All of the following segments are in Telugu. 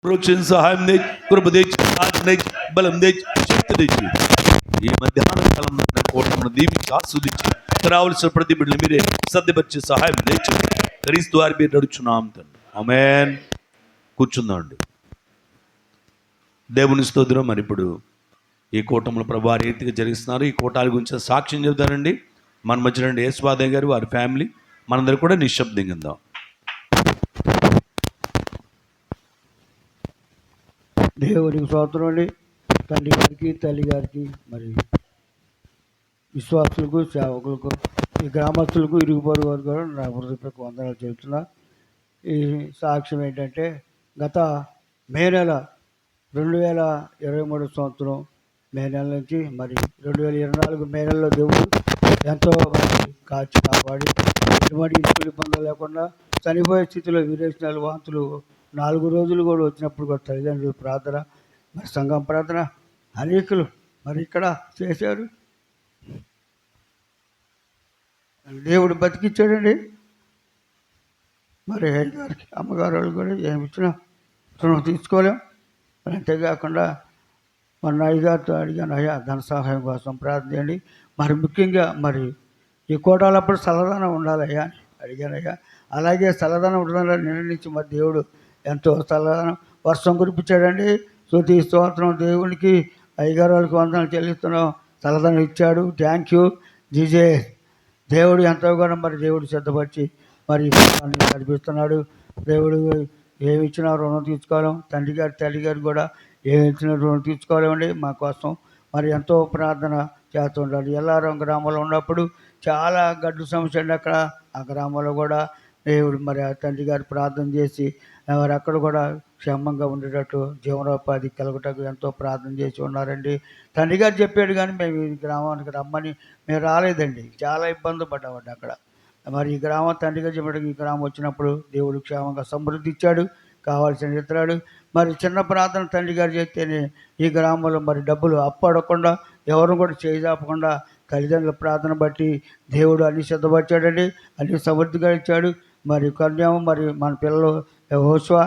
ప్రోక్షణ సహాయం తెచ్చి కృప తెచ్చి ఆజ్ఞ తెచ్చి బలం తెచ్చి శక్తి తెచ్చి ఈ మధ్యాహ్న కాలంలో కోటను దీవించి ఆస్వాదించి రావాల్సిన ప్రతి బిడ్డలు మీరే సర్దిపరిచి సహాయం తెచ్చి క్రీస్తు వారి మీరు నడుచున్నాం తండ్రి. ఆమేన్. కూర్చుందామండి. దేవుని స్తోత్రం. మరి ఇప్పుడు ఈ కూటంలో ప్రభు వారి రీతిగా జరిగిస్తున్నారు. ఈ కూటాల గురించి సాక్ష్యం చెబుతారండి మన మధ్య నుండి యేసువాదయ్య గారు, వారి ఫ్యామిలీ. మనందరూ కూడా నిశ్శబ్దంగా ఉందాం. దేవునికి స్తోత్రం అండి. తండ్రి గారికి, తల్లి గారికి, మరి విశ్వాసులకు, సేవకులకు, ఈ గ్రామస్తులకు, ఇరుగు పొరుగు వారు కూడా నా హృదయపూర్వక వందనాలు చెబుతున్నా. ఈ సాక్ష్యం ఏంటంటే, గత మే నెల 2023 సంవత్సరం మే నెల నుంచి మరి 2024 మే నెలలో దేవుడు ఎంతో మంది కాచి కాపాడి ఎటువంటి ఇంటికి ఇబ్బందులు లేకుండా చనిపోయే స్థితిలో విరేచనాలు, వాంతులు 4 రోజులు కూడా వచ్చినప్పుడు కూడా తల్లిదండ్రులు ప్రార్థన, మరి సంఘం ప్రార్థన అనేకులు మరి ఇక్కడ చేశారు. దేవుడు బతికిచ్చాడండి. మరి గారికి, అమ్మగారు వాళ్ళు కూడా ఏమి ఇచ్చినా రుణం తీసుకోలేం. అంతేకాకుండా మన అయ్యగారితో అడిగాను, అయ్యా ధన సహాయం కోసం ప్రార్థన చేయండి, మరి ముఖ్యంగా మరి ఈ కోటాలప్పుడు చల్లదనం ఉండాలయ్యా అని అడిగానయ్యా. అలాగే చల్లదనం ఉండాలని నిర్ణయించి మరి దేవుడు ఎంతో చల్లదనం వర్షం కురిపించాడండి. స్తుతి స్తోత్రం దేవునికి. అయ్యగారు వాళ్ళకి వందనాలు చెల్లిస్తున్నాం. చల్లదనం ఇచ్చాడు. Thank you GJ. దేవుడు ఎంతో కూడా మరి దేవుడు సిద్ధపరిచి మరి నడిపిస్తున్నాడు. దేవుడు ఏమి ఇచ్చినా రుణం తీసుకోలేం. తండ్రి గారు, తల్లి గారు కూడా ఏమి ఇచ్చినా రుణం తీసుకోలేమండి. మా కోసం మరి ఎంతో ప్రార్థన చేస్తూ ఉండాలి. ఎల్లారం గ్రామంలో ఉన్నప్పుడు చాలా గడ్డు సమస్య అండి అక్కడ. ఆ గ్రామంలో కూడా దేవుడు మరి ఆ తండ్రి గారు ప్రార్థన చేసి మరి అక్కడ కూడా క్షేమంగా ఉండేటట్టు జీవనోపాధి కలగటకు ఎంతో ప్రార్థన చేసి ఉన్నారండి. తండ్రి గారు చెప్పాడు కానీ మేము ఈ గ్రామానికి రమ్మని మేము రాలేదండి. చాలా ఇబ్బంది పడ్డామండి అక్కడ. మరి ఈ గ్రామం తండ్రి గారు చెప్పాడు. ఈ గ్రామం వచ్చినప్పుడు దేవుడు క్షేమంగా సమృద్ధి ఇచ్చాడు, కావాల్సిన ఇతరాడు. మరి చిన్న ప్రార్థన తండ్రి గారు చేస్తేనే ఈ గ్రామంలో మరి డబ్బులు అప్పడకుండా ఎవరు కూడా చేయజాపకుండా తల్లిదండ్రుల ప్రార్థన బట్టి దేవుడు అన్ని సిద్ధపరిచాడండి. అన్ని సమృద్ధిగా ఇచ్చాడు. మరి కన్యాము మరి మన పిల్లలు యెహోషువ,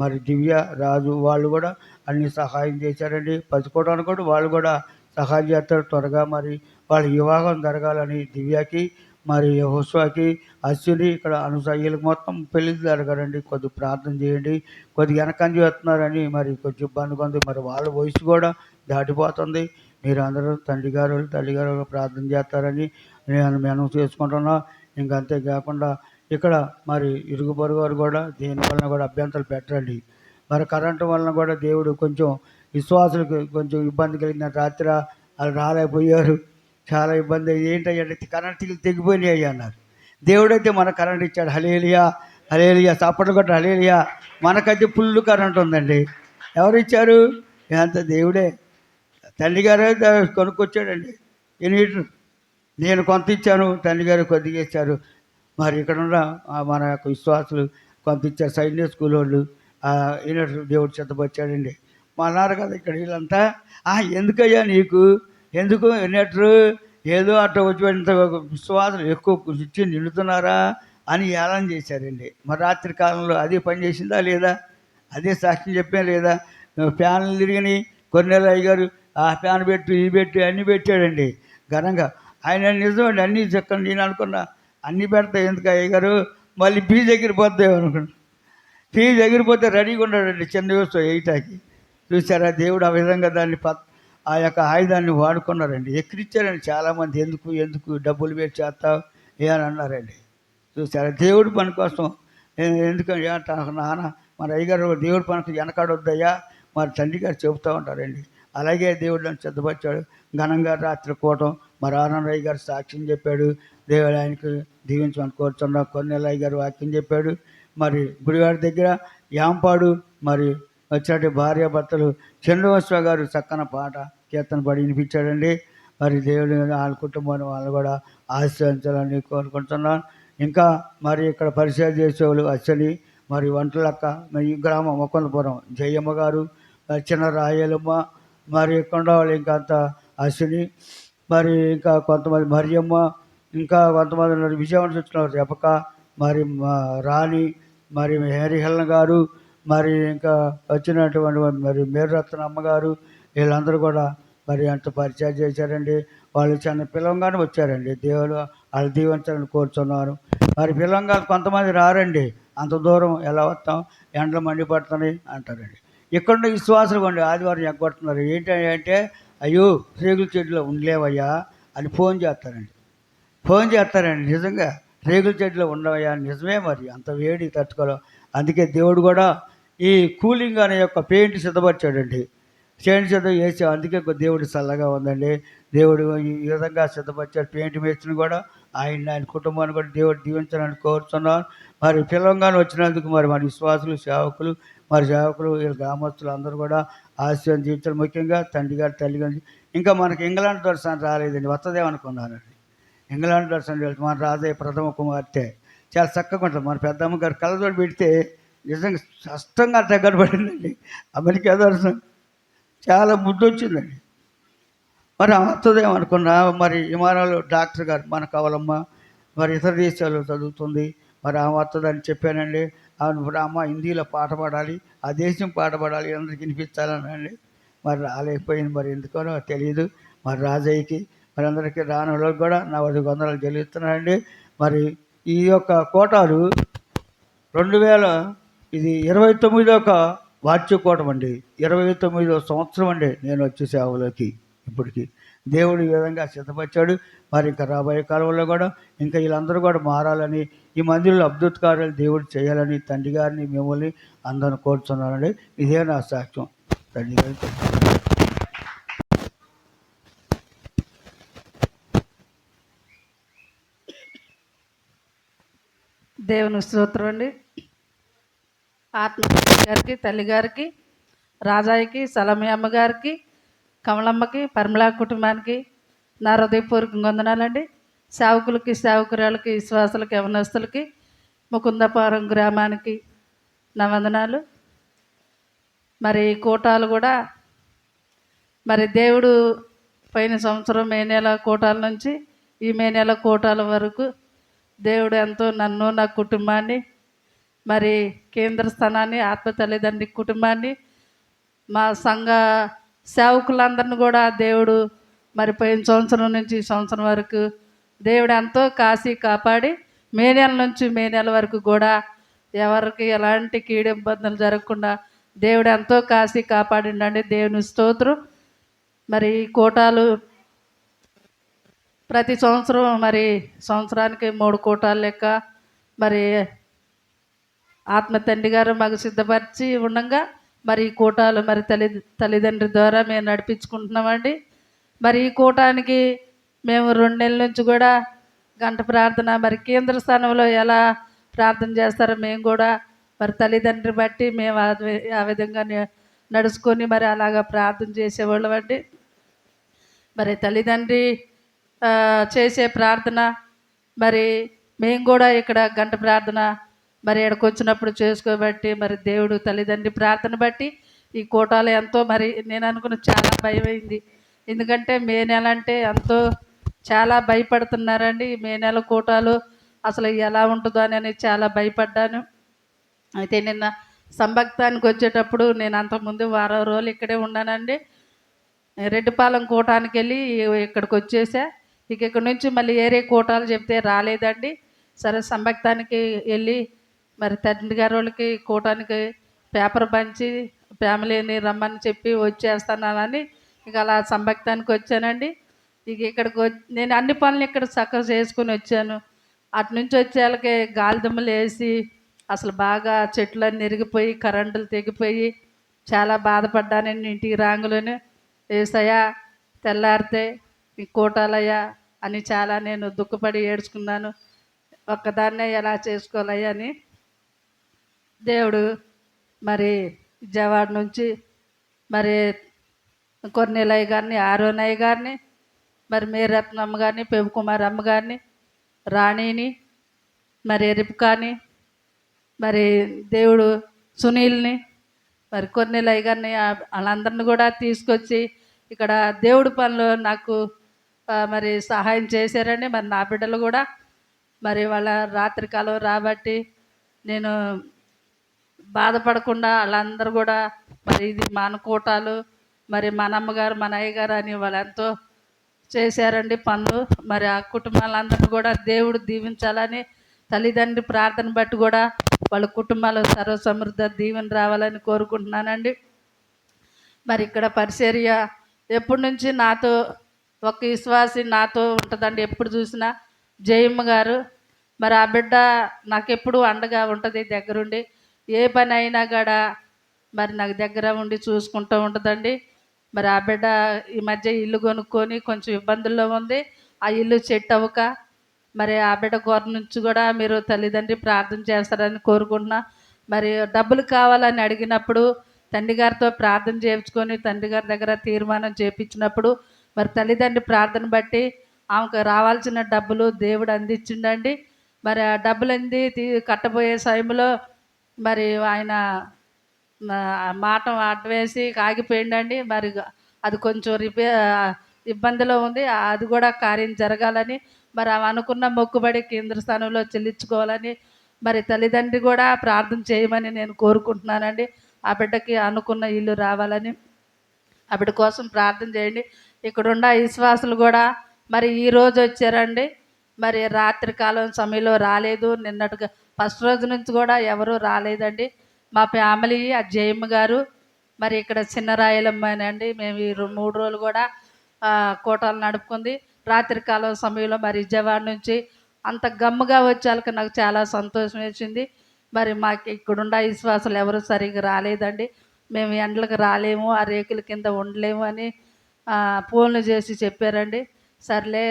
మరి దివ్య, రాజు వాళ్ళు కూడా అన్ని సహాయం చేశారండి. పంచుకోవడానికి కూడా వాళ్ళు కూడా సహాయం చేస్తారు. త్వరగా మరి వాళ్ళ వివాహం జరగాలని దివ్యకి, మరి యెహోషువకి, అశ్విని ఇక్కడ అనుసయ్యలకు మొత్తం పెళ్లి జరగాలండి. కొద్దిగా ప్రార్థన చేయండి. కొద్దిగా వెనకంజ వస్తున్నారని మరి కొంచెం ఇబ్బందిగా ఉంది. మరి వాళ్ళ వయసు కూడా దాటిపోతుంది. మీరు అందరూ తండ్రి గారు, తల్లి గారు ప్రార్థన చేస్తారని నేను మనం చేసుకుంటున్నా. ఇంకా అంతేకాకుండా ఇక్కడ మరి ఇరుగు పొరుగు వారు కూడా దేని వలన కూడా అభ్యంతరాలు పెట్టండి. మరి కరెంటు వలన కూడా దేవుడు కొంచెం విశ్వాసులకు కొంచెం ఇబ్బంది కలిగిన. రాత్రి వాళ్ళు రాలేకపోయారు. చాలా ఇబ్బంది. ఏంటంటే కరెంటు తెగిపోయినాయి అన్నారు. దేవుడైతే మన కరెంట్ ఇచ్చాడు. హల్లెలూయా, హల్లెలూయా. చప్పట్లు కొట్ట హల్లెలూయా. మనకైతే ఫుల్ కరెంట్ ఉందండి. ఎవరు ఇచ్చారు? అంత దేవుడే. తండ్రి గారే కొనుక్కొచ్చాడండి. ఎన్నిటర్ నేను కొంత ఇచ్చాను, తండ్రి గారు కొద్దిగా ఇచ్చారు. మరి ఇక్కడ ఉన్న మన యొక్క విశ్వాసులు కొంత ఇచ్చారు. సైన్య స్కూల్ వాళ్ళు ఇన్వర్టర్ దేవుడు సిద్ధపరిచాడండి. మా అన్నారు కదా ఇక్కడ వీళ్ళంతా, ఎందుకయ్యా నీకు, ఎందుకు ఇన్వర్టరు, ఏదో అట్లా వచ్చినంత విశ్వాసులు ఎక్కువ ఇచ్చి నిండుతున్నారా అని ఏళన చేశారండి. మరి రాత్రి కాలంలో అదే పని చేసిందా లేదా? అదే సాక్ష్యం చెప్పా లేదా? ఫ్యాన్లు తిరిగినాయి. కొన్నేళ్ళు అయ్యారు ఆ ఫ్యాన్ పెట్టి ఈ పెట్టి అన్నీ పెట్టాడండి ఘనంగా. ఆయన నిజమండి, అన్నీ చెక్కను. నేను అనుకున్నా అన్నీ పెడతా ఎందుకు అయ్యగారు, మళ్ళీ ఫీజు ఎగిరిపోతాయి అనుకున్నా. ఫీజు ఎగిరిపోతే రెడీగా ఉన్నాడండి చిన్న వయసు వేయటానికి. చూసారా దేవుడు ఆ విధంగా దాన్ని ఆ యొక్క ఆయుధాన్ని వాడుకున్నారండి. ఎక్కిరిచ్చారండి చాలామంది. ఎందుకు డబ్బులు వేస్ట్ చేస్తావు అని అన్నారండి. చూసారా దేవుడు పని కోసం ఎందుకని నాన్న మన అయ్యగారు దేవుడి పనికి వెనకాడొద్దయ్యా మరి తండ్రి గారు చెబుతూ ఉంటారండి. అలాగే దేవుడు నన్ను సిద్ధపరిచాడు. ఘనంగా రాత్రి కూటం మరి ఆనందయ్య గారు సాక్ష్యం చెప్పాడు. దేవుడు ఆయనకు దీవించమని కోరుతున్నా. కొన్నేళ్ళయ్య గారు వాక్యం చెప్పాడు. మరి గుడివాడి దగ్గర యాంపాడు మరి వచ్చినట్టు భార్యాభర్తలు చంద్రవశ్వ గారు చక్కన పాట కీర్తన పడి వినిపించాడండి. మరి దేవుడు వాళ్ళ కుటుంబాన్ని వాళ్ళు కూడా ఆశీర్వదించాలని కోరుకుంటున్నాను. ఇంకా మరి ఇక్కడ పరిచయం చేసేవాళ్ళు అచ్చని, మరి వంటలక్క, మరి ఈ గ్రామం మొక్కలపురం జయమ్మ గారు, చిన్న రాయలమ్మ, మరి కొండవాళ్ళు ఇంకా అంత అశ్విని, మరి ఇంకా కొంతమంది మరియమ్మ, ఇంకా కొంతమంది ఉన్నారు. విజయవాడ వచ్చిన రెపక, మరి రాణి, మరి హరిహల్న గారు, మరి ఇంకా వచ్చినటువంటి మరి మేరురత్న అమ్మగారు వీళ్ళందరూ కూడా మరి అంత పరిచయం చేశారండి. వాళ్ళు చిన్న పిలవంగానే వచ్చారండి. దేవుడు వాళ్ళు దీవించాలని కోరుచున్నారు. మరి పిలవంగాలు కొంతమంది రారండి. అంత దూరం ఎలా వస్తాం, ఎండలు మండిపడుతున్నాయి అంటారండి. ఇక్కడున్న విశ్వాసులు కొండి ఆదివారం ఎగ్గొడుతున్నారు. ఏంటంటే అయ్యో రేగుల చెట్టులో ఉండలేవయ్యా అని ఫోన్ చేస్తారండి. నిజంగా రేగుల చెట్టులో ఉండవయ్యా, నిజమే. మరి అంత వేడి తట్టుకోలేం. అందుకే దేవుడు కూడా ఈ కూలింగ్ అనే యొక్క పెయింట్ సిద్ధపరిచాడండి. పెయింట్ సిద్ధం చేసి అందుకే దేవుడు చల్లగా ఉందండి. దేవుడు ఈ విధంగా సిద్ధపరిచాడు. పెయింట్ మేస్త్రిని కూడా ఆయన కుటుంబాన్ని కూడా దేవుడు దీవించాలని కోరుతున్నాను. మరి పిలవంగానే వచ్చినందుకు మరి మన విశ్వాసులు సేవకులు వీళ్ళ గ్రామస్తులు అందరూ కూడా ఆశీర్వదించారు. ముఖ్యంగా తండ్రి గారు తల్లి గారు. ఇంకా మనకి ఇంగ్లాండ్ దర్శనం రాలేదండి, వస్తుందేమనుకున్నానండి. ఇంగ్లాండ్ దర్శనం వెళ్తే మన రాజయ్య ప్రథమ కుమార్తె చాలా చక్కగా ఉంటుంది. మన పెద్దమ్మ గారు కళ్ళజోడు పెడితే నిజంగా స్పష్టంగా దగ్గర పడిందండి. అమెరికా దర్శనం చాలా ముద్దు వచ్చిందండి. మరి వస్తుందేమనుకున్నా. మరి విమానాలు డాక్టర్ గారు మన కవలమ్మ మరి ఇతర దేశాల్లో చదువుతుంది. మరి ఆమె వస్తుందని చెప్పానండి. ఆమె అమ్మ హిందీలో పాట పాడాలి, ఆ దేశం పాట పాడాలి, అందరికి వినిపించాలనండి. మరి రాలేకపోయింది. మరి ఎందుకనో తెలియదు. మరి రాజయ్యకి మరి అందరికీ రాని వాళ్ళకి కూడా నా 10 వందనాలు చెల్లిస్తున్నానండి. మరి ఈ యొక్క కోటాలు 2029 వార్షికోటం అండి. 29వ సంవత్సరం అండి నేను వచ్చే సేవలోకి. ఇప్పటికి దేవుడు ఈ విధంగా సిద్ధపరిచాడు. మరి ఇంకా రాబోయే కాలంలో కూడా ఇంకా వీళ్ళందరూ కూడా మారాలని, ఈ మందిరంలో అద్భుత కార్యాలు దేవుడు చేయాలని తండ్రి గారిని మిమ్మల్ని అందరిని కోరుతున్నానండి. ఇదే నా సాక్ష్యం. తండ్రి గారి దేవుని స్తోత్రం అండి. ఆత్మ గారికి, తల్లి గారికి, రాజాయికి, సలమి అమ్మగారికి, కమలమ్మకి, పరిమళ కుటుంబానికి నా హృదయపూర్వక వందనాలండి. సేవకులకి, సేవకురాలకి, విశ్వాసులకి, యవనస్తులకి, ముకుందపురం గ్రామానికి నా వందనాలు. మరి కోటాలు కూడా మరి దేవుడు పోయిన సంవత్సరం మే నెల కోటాల నుంచి ఈ మే నెల కోటాల వరకు దేవుడు ఎంతో నన్ను, నా కుటుంబాన్ని, మరి కేంద్ర స్థానాన్ని, ఆత్మ తల్లిదండ్రి కుటుంబాన్ని, మా సంఘ సేవకులందరిని కూడా దేవుడు మరి పోయిన సంవత్సరం నుంచి ఈ సంవత్సరం వరకు దేవుడు ఎంతో కాసి కాపాడి మే నెల నుంచి మే నెల వరకు కూడా ఎవరికి ఎలాంటి కీడు ఇబ్బందులు జరగకుండా దేవుడు ఎంతో కాసి కాపాడిండండి. దేవుని స్తోత్రం. మరి కోటాలు ప్రతి సంవత్సరం మరి సంవత్సరానికి 3 కోటాలు లెక్క మరి ఆత్మ తండ్రి గారు మాకు సిద్ధపరిచి ఉండగా మరి ఈ కోటాలు మరి తల్లిదండ్రి ద్వారా మేము నడిపించుకుంటున్నామండి. మరి ఈ కూటానికి మేము 2 నెలల నుంచి కూడా గంట ప్రార్థన మరి కేంద్ర స్థానంలో ఎలా ప్రార్థన చేస్తారో మేము కూడా మరి తల్లిదండ్రి బట్టి మేము ఆ విధంగా నడుచుకొని మరి అలాగా ప్రార్థన చేసేవాళ్ళం అండి. మరి తల్లిదండ్రి చేసే ప్రార్థన మరి మేము కూడా ఇక్కడ గంట ప్రార్థన మరి ఇక్కడికి వచ్చినప్పుడు చేసుకోబట్టి మరి దేవుడు తల్లిదండ్రి ప్రార్థన బట్టి ఈ కోటాలు ఎంతో మరి నేను అనుకున్న చాలా భయమైంది. ఎందుకంటే మే నెల అంటే ఎంతో చాలా భయపడుతున్నారండి. మే నెల కోటాలు అసలు ఎలా ఉంటుందో అని చాలా భయపడ్డాను. అయితే నిన్న సంభక్తానికి వచ్చేటప్పుడు నేను అంతకుముందు వారం రోజులు ఇక్కడే ఉన్నానండి. రెడ్డిపాలెం కోటానికి వెళ్ళి ఇక్కడికి వచ్చేసా. ఇక్కడ నుంచి మళ్ళీ ఏరే కోటాలు చెప్తే రాలేదండి. సరే సంభక్తానికి వెళ్ళి మరి తండ్రి గారి వాళ్ళకి కోటానికి పేపర్ పంచి ఫ్యామిలీని రమ్మని చెప్పి వచ్చేస్తానని ఇక అలా సంభక్తానికి వచ్చానండి. ఇక ఇక్కడికి నేను అన్ని పనులు ఇక్కడ చక్కగా చేసుకుని వచ్చాను. అటు నుంచి వచ్చేళ్ళకి గాలిదుమ్మలు వేసి అసలు బాగా చెట్లన్నీ ఇరిగిపోయి కరెంటులు తెగిపోయి చాలా బాధపడ్డానండి. ఇంటికి రాంగులోనే ఏసయ్యా తెల్లారితే ఈ కోటాలయ్యా అని చాలా నేను దుఃఖపడి ఏడ్చుకున్నాను. ఒక్కదాన్నే ఎలా చేసుకోవాలయ్యా అని దేవుడు మరి విజయవాడ నుంచి మరి కొన్నిలయ్య గారిని, ఆరోనయ్య గారిని, మరి మేరత్నమ్మ గారిని, పెబుకుమార్ అమ్మ గారిని, రాణిని, మరి రిప్కాని, మరి దేవుడు సునీల్ని, మరి కొన్నిలయ్య గారిని వాళ్ళందరిని కూడా తీసుకొచ్చి ఇక్కడ దేవుడి పనులు నాకు మరి సహాయం చేశారండి. మరి నా బిడ్డలు కూడా మరి వాళ్ళ రాత్రికాలం రాబట్టి నేను బాధపడకుండా వాళ్ళందరూ కూడా మరి ఇది మన కూటాలు, మరి మన అమ్మగారు మన అయ్యగారు అని వాళ్ళు ఎంతో చేశారండి పనులు. మరి ఆ కుటుంబాలందరినీ కూడా దేవుడు దీవించాలని తల్లిదండ్రి ప్రార్థన బట్టి కూడా వాళ్ళ కుటుంబాలు సర్వసమృద్ధ దీవెన రావాలని కోరుకుంటున్నానండి. మరి ఇక్కడ పరిచర్య ఎప్పటి నుంచి నాతో ఒక విశ్వాసి నాతో ఉంటుందండి. ఎప్పుడు చూసినా జయమ్మ గారు, మరి ఆ బిడ్డ నాకెప్పుడు అండగా ఉంటుంది దగ్గరుండి. ఏ పని అయినా కూడా మరి నాకు దగ్గర ఉండి చూసుకుంటూ ఉంటుందండి. మరి ఆ బిడ్డ ఈ మధ్య ఇల్లు కొనుక్కొని కొంచెం ఇబ్బందుల్లో ఉంది. ఆ ఇల్లు సెట్ అవ్వక మరి ఆ బిడ్డ గోర నుంచి కూడా మీరు తల్లిదండ్రి ప్రార్థన చేస్తారని కోరుకుంటున్నా. మరి డబ్బులు కావాలని అడిగినప్పుడు తండ్రి గారితో ప్రార్థన చేయించుకొని తండ్రి గారి దగ్గర తీర్మానం చేయించినప్పుడు మరి తల్లిదండ్రి ప్రార్థన బట్టి ఆమెకు రావాల్సిన డబ్బులు దేవుడు అందించిండండి. మరి ఆ డబ్బులు కట్టబోయే సమయంలో మరి ఆయన మాట అడ్వేసి ఆగిపోయిందండి. మరి అది కొంచెం ఇబ్బందిలో ఉంది. అది కూడా కార్యం జరగాలని మరి ఆమె అనుకున్న మొక్కుబడి కేంద్ర స్థానంలో చెల్లించుకోవాలని మరి తల్లిదండ్రి కూడా ప్రార్థన చేయమని నేను కోరుకుంటున్నానండి. ఆ బిడ్డకి అనుకున్న ఇల్లు రావాలని ఆ బిడ్డ కోసం ప్రార్థన చేయండి. ఇక్కడున్న విశ్వాసులు కూడా మరి ఈరోజు వచ్చారండి. మరి రాత్రి కాలం సమయంలో రాలేదు. నిన్నటిగా ఫస్ట్ రోజు నుంచి కూడా ఎవరూ రాలేదండి. మా ఫ్యామిలీ ఆ జయమ్మ గారు, మరి ఇక్కడ చిన్నరాయలమ్మనండి. మేము ఈ 3 రోజులు కూడా కోటాలు నడుపుకుంది. రాత్రి కాలం సమయంలో మరి విజయవాడ నుంచి అంత గమ్ముగా వచ్చేళ్ళకి నాకు చాలా సంతోషం వేసింది. మరి మాకు ఇక్కడున్న విశ్వాసాలు ఎవరు సరిగ్గా రాలేదండి. మేము ఎండలకు రాలేము, ఆ రేకుల కింద ఉండలేము అని ఫోన్లు చేసి చెప్పారండి. సర్లే,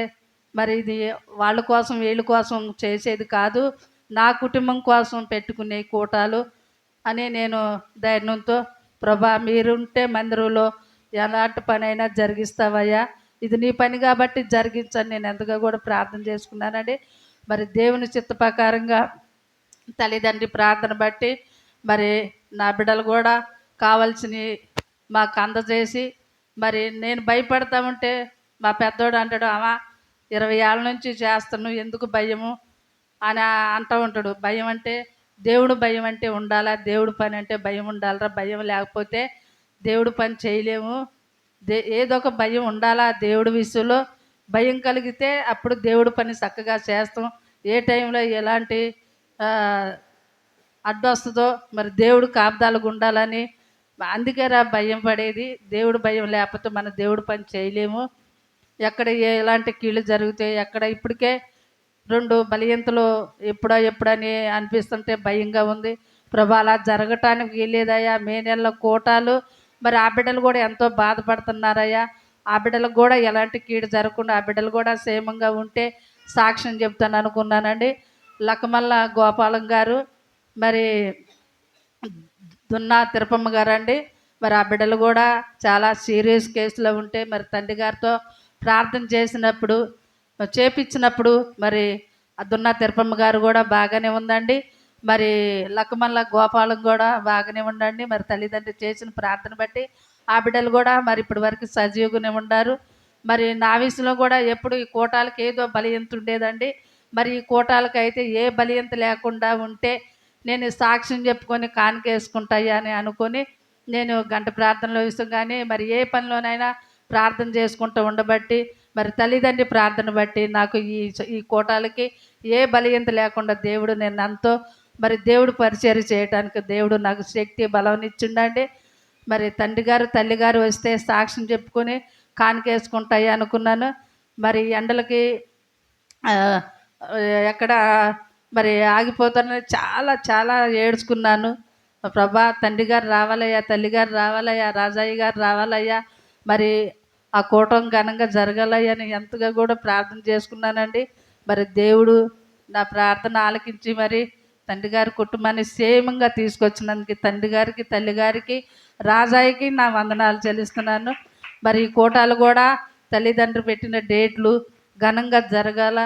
మరి ఇది వాళ్ళ కోసం వీళ్ళ కోసం చేసేది కాదు, నా కుటుంబం కోసం పెట్టుకునే కూటాలు అని నేను ధైర్యంతో, ప్రభా మీరుంటే మందిరంలో ఎలాంటి పని అయినా జరిగిస్తావయ్యా, ఇది నీ పని కాబట్టి జరిగించని నేను ఎంతగా కూడా ప్రార్థన చేసుకున్నానండి. మరి దేవుని చిత్త ప్రకారంగా తల్లిదండ్రి ప్రార్థన బట్టి మరి నా బిడ్డలు కూడా కావాల్సినవి మాకు అందజేసి, మరి నేను భయపడతా ఉంటే మా పెద్దోడు అంటాడు, అమ్మా 20 ఏళ్ళ నుంచి చేస్తున్నావు ఎందుకు భయము అని అంటూ ఉంటాడు. భయం అంటే దేవుడు భయం అంటే ఉండాలా, దేవుడు పని అంటే భయం ఉండాలరా, భయం లేకపోతే దేవుడు పని చేయలేము. ఏదో ఒక భయం ఉండాలా దేవుడి విషయంలో. భయం కలిగితే అప్పుడు దేవుడు పని చక్కగా చేస్తాం. ఏ టైంలో ఎలాంటి అడ్డొస్తుందో మరి దేవుడు కాపుదాలుగా ఉండాలని అందుకేరా భయం పడేది. దేవుడు భయం లేకపోతే మన దేవుడు పని చేయలేము. ఎక్కడ ఎలాంటి కీళ్ళు జరుగుతాయి, ఎక్కడ ఇప్పటికే 2 బలియంతలు ఎప్పుడని అనిపిస్తుంటే భయంగా ఉంది. ప్రభా అలా జరగటానికి వీలేదయ్యా. మే నెలలో కోటాలు, మరి ఆ బిడ్డలు కూడా ఎంతో బాధపడుతున్నారయ్యా. ఆ బిడ్డలకు కూడా ఎలాంటి కీడు జరగకుండా ఆ బిడ్డలు కూడా క్షేమంగా ఉంటే సాక్ష్యం చెప్తాను అనుకున్నానండి. లక్కమల్ల గోపాలం గారు, మరి దున్నా తిరుపమ్మ గారు అండి. మరి ఆ బిడ్డలు కూడా చాలా సీరియస్ కేసులో ఉంటే మరి తండ్రి గారితో ప్రార్థన చేపించినప్పుడు మరి ఆ దున్నా తిరుపమ్మ గారు కూడా బాగానే ఉందండి. మరి లక్కమల్ల గోపాలం కూడా బాగానే ఉండండి. మరి తల్లిదండ్రులు చేసిన ప్రార్థన బట్టి ఆ బిడ్డలు కూడా మరి ఇప్పటి వరకు సజీవుగానే ఉండారు. మరి నా విషయంలో కూడా ఎప్పుడు ఈ కోటాలకు ఏదో బలియంత ఉండేదండి. మరి ఈ కోటాలకు అయితే ఏ బలియంత లేకుండా ఉంటే నేను సాక్ష్యం చెప్పుకొని కానికేసుకుంటాయా అని అనుకొని నేను గంట ప్రార్థనలో ఇస్తాం. కానీ మరి ఏ పనిలోనైనా ప్రార్థన చేసుకుంటూ ఉండబట్టి మరి తల్లిదండ్రి ప్రార్థన బట్టి నాకు ఈ కోటాలకి ఏ బలియంత లేకుండా దేవుడు నేను ఎంతో మరి దేవుడు పరిచర్య చేయడానికి దేవుడు నాకు శక్తి బలం ఇచ్చిండండి. మరి తండ్రి గారు తల్లి గారు వస్తే సాక్ష్యం చెప్పుకొని కానికేసుకుంటాయి అనుకున్నాను. మరి ఎండలకి ఎక్కడ మరి ఆగిపోతానని చాలా చాలా ఏడ్చుకున్నాను. ప్రభా తండ్రి గారు రావాలయ్యా, తల్లి గారు రావాలయ్యా, రాజయ్య గారు రావాలయ్యా, మరి ఆ కూటం ఘనంగా జరగాలయ్యా అని ఎంతగా కూడా ప్రార్థన చేసుకున్నానండి. మరి దేవుడు నా ప్రార్థన ఆలకించి మరి తండ్రి గారి కుటుంబాన్ని క్షేమంగా తీసుకొచ్చినందుకు తండ్రి గారికి తల్లి గారికి రాజాయికి నా వందనాలు చెల్లిస్తున్నాను. మరి ఈ కూటాలు కూడా తల్లిదండ్రులు పెట్టిన డేట్లు ఘనంగా జరగాల.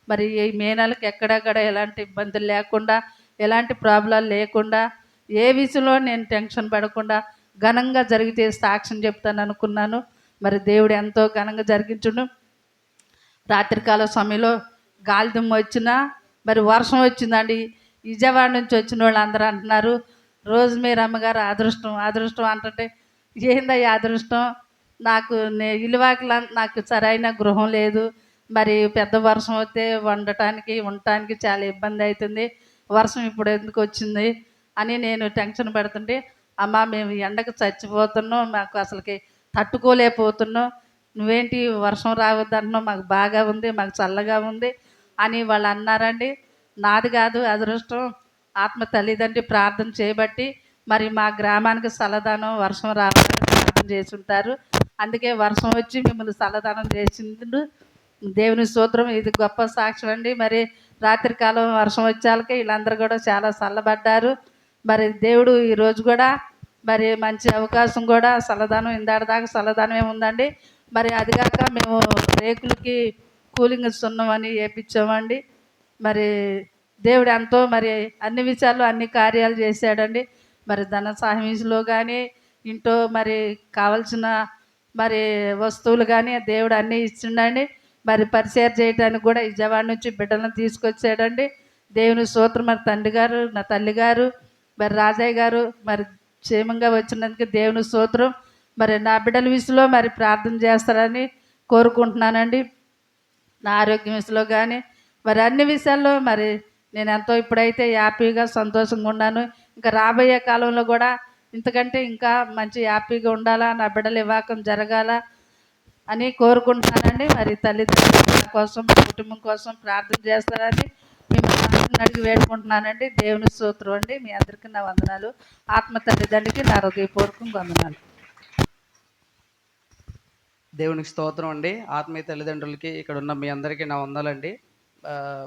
మరి ఈ మే నెలకి ఎక్కడెక్కడ ఎలాంటి ఇబ్బందులు లేకుండా, ఎలాంటి ప్రాబ్లాలు లేకుండా, ఏ విషయంలో నేను టెన్షన్ పడకుండా ఘనంగా జరిగితే సాక్ష్యం చెప్తాను అనుకున్నాను. మరి దేవుడు ఎంతో ఘనంగా జరిగించును. రాత్రికాల సమయంలో గాలి దుమ్ము వచ్చినా మరి వర్షం వచ్చిందండి. విజయవాడ నుంచి వచ్చిన వాళ్ళు అందరూ అంటున్నారు, రోజు మీరు అమ్మగారు అదృష్టం అదృష్టం అంటుంటే ఏందయ్యా అదృష్టం, నాకు ఇలువాకలా నాకు సరైన గృహం లేదు, మరి పెద్ద వర్షం వస్తే వండటానికి ఉండటానికి చాలా ఇబ్బంది అవుతుంది, వర్షం ఇప్పుడు ఎందుకు వచ్చింది అని నేను టెన్షన్ పడుతుంటే, అమ్మ మేము ఎండకు చచ్చిపోతున్నాం, మాకు అసలుకి తట్టుకోలేకపోతున్నాం, నువ్వేంటి వర్షం రావద్దంటున్నావు, మాకు బాగా ఉంది, మాకు చల్లగా ఉంది అని వాళ్ళు అన్నారండి. నాది కాదు అదృష్టం, ఆత్మ తల్లిదండ్రి ప్రార్థన చేయబట్టి మరి మా గ్రామానికి చల్లదనం వర్షం రావాలని ప్రార్థన చేసి ఉంటారు. అందుకే వర్షం వచ్చి మిమ్మల్ని చల్లదనం చేసిండు. దేవుని స్తోత్రం. ఇది గొప్ప సాక్ష్యం అండి. మరి రాత్రికాలం వర్షం వచ్చాకే వీళ్ళందరూ కూడా చాలా చల్లబడ్డారు. మరి దేవుడు ఈరోజు కూడా మరి మంచి అవకాశం కూడా చల్లదనం ఇందాటిదాకా చల్లదనమే ఉందండి. మరి అది కాక మేము రేకులకి కూలింగ్ సున్నం అని వేయించామండి. మరి దేవుడు ఎంతో మరి అన్ని విషయాల్లో అన్ని కార్యాలు చేశాడండి. మరి ధన సహాయంలో కానీ ఇంట్లో మరి కావలసిన మరి వస్తువులు కానీ దేవుడు అన్నీ ఇచ్చిండండి. మరి పరిచయం చేయడానికి కూడా విజయవాడ నుంచి బిడ్డలను తీసుకొచ్చాడండి. దేవుని స్తోత్రం. మరి తండ్రి గారు నా తల్లి గారు మరి రాజయ్య గారు మరి క్షేమంగా వచ్చినందుకు దేవుని స్తోత్రం. మరి నా బిడ్డల విషయంలో మరి ప్రార్థన చేస్తారని కోరుకుంటున్నానండి. నా ఆరోగ్యం విషయంలో కానీ మరి అన్ని విషయాల్లో మరి నేను ఎంతో ఇప్పుడైతే హ్యాపీగా సంతోషంగా ఉన్నాను. ఇంకా రాబోయే కాలంలో కూడా ఇంతకంటే ఇంకా మంచి హ్యాపీగా ఉండాలా, నా బిడ్డల వివాహం జరగాల అని కోరుకుంటున్నానండి. మరి తల్లిదండ్రుల కోసం కుటుంబం కోసం ప్రార్థన చేస్తారని మిమ్మల్ని అడిగి వేడుకుంటున్నానండి. దేవుని స్తోత్రం అండి. మీ అందరికీ నా వందనాలు. ఆత్మ తల్లిదండ్రికి నా హృదయపూర్వకం వందనాలు. దేవునికి స్తోత్రం అండి. ఆత్మీయ తల్లిదండ్రులకి ఇక్కడ ఉన్న మీ అందరికీ నా వందలండి.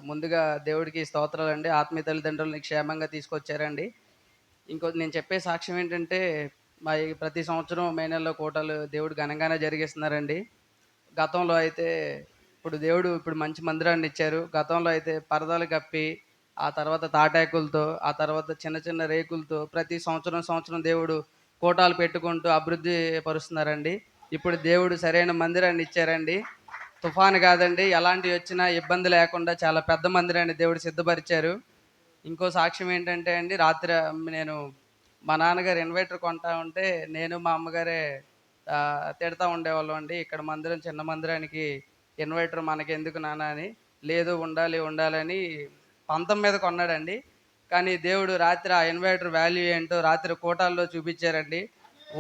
ముందుగా దేవుడికి స్తోత్రాలండి. ఆత్మీయ తల్లిదండ్రులని క్షేమంగా తీసుకొచ్చారండి. ఇంకోటి నేను చెప్పే సాక్ష్యం ఏంటంటే, మా ప్రతి సంవత్సరం మే నెలలో కోటలు దేవుడు ఘనంగానే జరిగిస్తున్నారండి. గతంలో అయితే ఇప్పుడు మంచి మందిరాన్ని ఇచ్చారు. గతంలో అయితే పరదాలు కప్పి, ఆ తర్వాత తాటాకులతో, ఆ తర్వాత చిన్న చిన్న రేకులతో ప్రతి సంవత్సరం దేవుడు కోటాలు పెట్టుకుంటూ అభివృద్ధి పరుస్తున్నారండి. ఇప్పుడు దేవుడు సరైన మందిరాన్ని ఇచ్చారండి. తుఫాను కాదండి, ఎలాంటివి వచ్చినా ఇబ్బంది లేకుండా చాలా పెద్ద మందిరాన్ని దేవుడు సిద్ధపరిచారు. ఇంకో సాక్ష్యం ఏంటంటే అండి, రాత్రి నేను మా నాన్నగారు ఇన్వర్టర్ కొంటా ఉంటే నేను మా అమ్మగారే తిడతా ఉండేవాళ్ళం అండి. ఇక్కడ మందిరం చిన్న మందిరానికి ఇన్వర్టర్ మనకి ఎందుకు నాన్న అని. లేదు ఉండాలని పంతం మీద కొన్నాడండి. కానీ దేవుడు రాత్రి ఆ ఇన్వర్టర్ వాల్యూ ఏంటో రాత్రి కోటాల్లో చూపించారండి.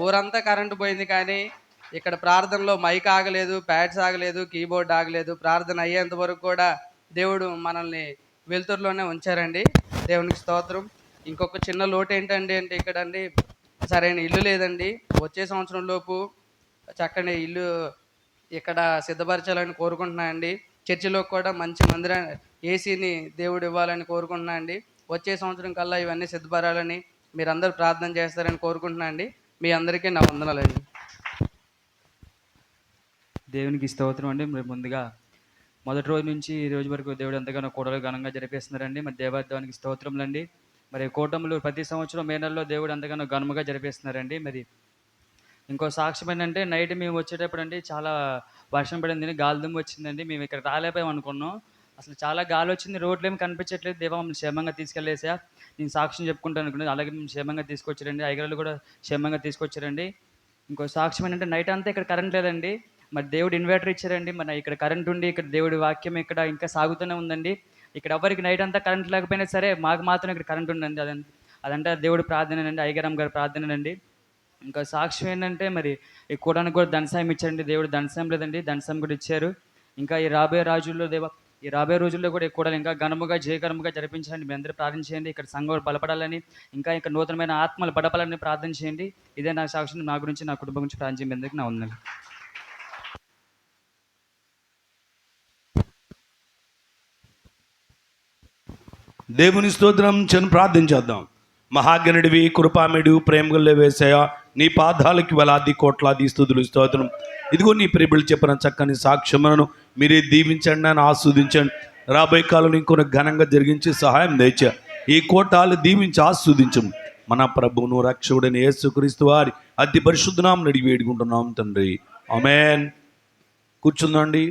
ఊరంతా కరెంటు పోయింది కానీ ఇక్కడ ప్రార్థనలో మైక్ ఆగలేదు, ప్యాడ్స్ ఆగలేదు, కీబోర్డ్ ఆగలేదు. ప్రార్థన అయ్యేంత వరకు కూడా దేవుడు మనల్ని వెలుతురులోనే ఉంచారండి. దేవునికి స్తోత్రం. ఇంకొక చిన్న లోటు ఏంటండి అంటే ఇక్కడ అండి సరైన ఇల్లు లేదండి. వచ్చే సంవత్సరం లోపు చక్కని ఇల్లు ఇక్కడ సిద్ధపరచాలని కోరుకుంటున్నానండి. చర్చిలో కూడా మంచి మందిరం ఏసీని దేవుడు ఇవ్వాలని కోరుకుంటున్నానండి. వచ్చే సంవత్సరం కల్లా ఇవన్నీ సిద్ధపడాలని మీరందరూ ప్రార్థన చేస్తారని కోరుకుంటున్నాను అండి. మీ అందరికీ నా వందనాలండి. దేవునికి స్తోత్రం అండి. మరి ముందుగా మొదటి రోజు నుంచి ఈ రోజు వరకు దేవుడు ఎంతగానో కూడలు ఘనంగా జరిపేస్తున్నారండి. మరి దేవానికి స్తోత్రములండి. మరి కూటములు ప్రతి సంవత్సరం మే నెలలో దేవుడు ఎంతగానో ఘనముగా జరిపేస్తున్నారండి. మరి ఇంకో సాక్ష్యం ఏంటంటే, నైట్ మేము వచ్చేటప్పుడు అండి చాలా వర్షం పడింది, గాలి దుమ్ము వచ్చిందండి. మేము ఇక్కడ రాలేపోయాం అనుకున్నాం. అసలు చాలా గాలి వచ్చింది, రోడ్లు ఏమి కనిపించట్లేదు. దేవా మమ్మల్ని క్షేమంగా తీసుకెళ్ళేసా, నేను సాక్ష్యం చెప్పుకుంటాను అనుకున్నాను. అలాగే మేము క్షేమంగా తీసుకొచ్చారండి. ఐగరాలు కూడా క్షేమంగా తీసుకొచ్చారండి. ఇంకో సాక్ష్యం ఏంటంటే, నైట్ అంతా ఇక్కడ కరెంట్ లేదండి. మరి దేవుడు ఇన్వర్టర్ ఇచ్చారండి. మన ఇక్కడ కరెంట్ ఉండి ఇక్కడ దేవుడి వాక్యం ఇక్కడ ఇంకా సాగుతూనే ఉందండి. ఇక్కడ ఎవరికి నైట్ అంతా కరెంట్ లేకపోయినా సరే మాకు మాత్రం ఇక్కడ కరెంట్ ఉందండి. అదంటే దేవుడు ప్రార్థనేనండి, ఐగరామ్ గారి ప్రార్థనేనండి. ఇంకా సాక్ష్యం ఏంటంటే, మరి ఈ కూడానికి కూడా ధనసాయం ఇచ్చారండి. దేవుడు ధనసాయం లేదండి, ధనసాయం కూడా ఇచ్చారు. ఇంకా ఈ రాబోయే రోజుల్లో కూడా ఈ కూడలు ఇంకా ఘనముగా జయకరముగా జరిపించాలని మీ అందరూ ప్రార్థించేయండి. ఇక్కడ సంఘం బలపడాలని, ఇంకా నూతనమైన ఆత్మలు బలపడాలని ప్రార్థన చేయండి. ఇదే నా సాక్ష్యం. నా గురించి, నా కుటుంబం గురించి ప్రార్థన చేయండి. అందరికీ నా వందనాలు. దేవుని స్తోత్రం చెను ప్రార్థన చేద్దాం. మహాగణుడివి, కృపామేడు, ప్రేమగల వేసయ, నీ పాదాలకి వేలాది కోట్లాది స్తుతులు స్తోత్రం. ఇదిగో నీ ప్రేమిళ్ళు చెప్పిన చక్కని సాక్ష్యములను మీరే దీవించండి అని ఆస్వాదించండి. రాబోయే కాలంలో ఇంకొన్ని ఘనంగా జరిగించి సహాయం తెచ్చా ఈ కోటాలు దీవించి ఆస్వాదించం. మన ప్రభువును రక్షకుడైన యేసుక్రీస్తు వారి అతి పరిశుద్ధ నామమున అడిగి వేడుకుంటున్నాం తండ్రి. ఆమేన్. కూర్చుందండి.